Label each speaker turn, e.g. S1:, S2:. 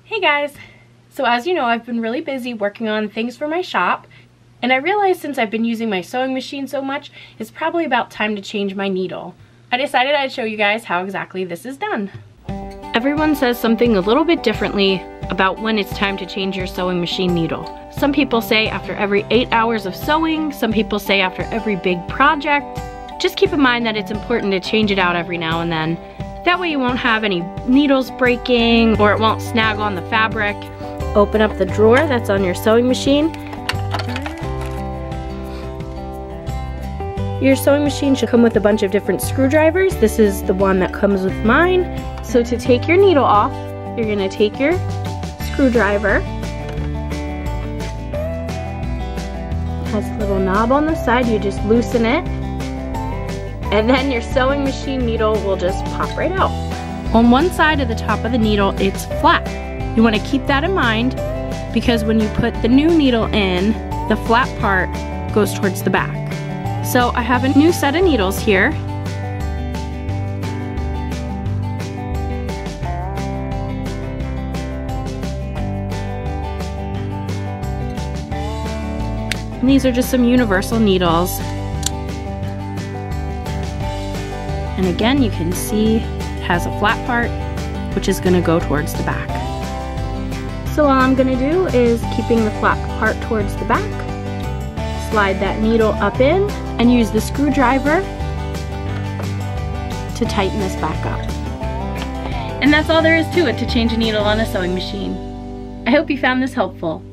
S1: Hey guys! So as you know, I've been really busy working on things for my shop, and I realized since I've been using my sewing machine so much, it's probably about time to change my needle. I decided I'd show you guys how exactly this is done. Everyone says something a little bit differently about when it's time to change your sewing machine needle. Some people say after every 8 hours of sewing, some people say after every big project. Just keep in mind that it's important to change it out every now and then. That way you won't have any needles breaking or it won't snag on the fabric. Open up the drawer that's on your sewing machine. Your sewing machine should come with a bunch of different screwdrivers. This is the one that comes with mine. So to take your needle off, you're going to take your screwdriver. It has a little knob on the side, you just loosen it. And then your sewing machine needle will just pop right out. On one side of the top of the needle, it's flat. You want to keep that in mind because when you put the new needle in, the flat part goes towards the back. So I have a new set of needles here. And these are just some universal needles. And again, you can see it has a flat part, which is going to go towards the back. So all I'm going to do is keeping the flat part towards the back, slide that needle up in, and use the screwdriver to tighten this back up. And that's all there is to it to change a needle on a sewing machine. I hope you found this helpful.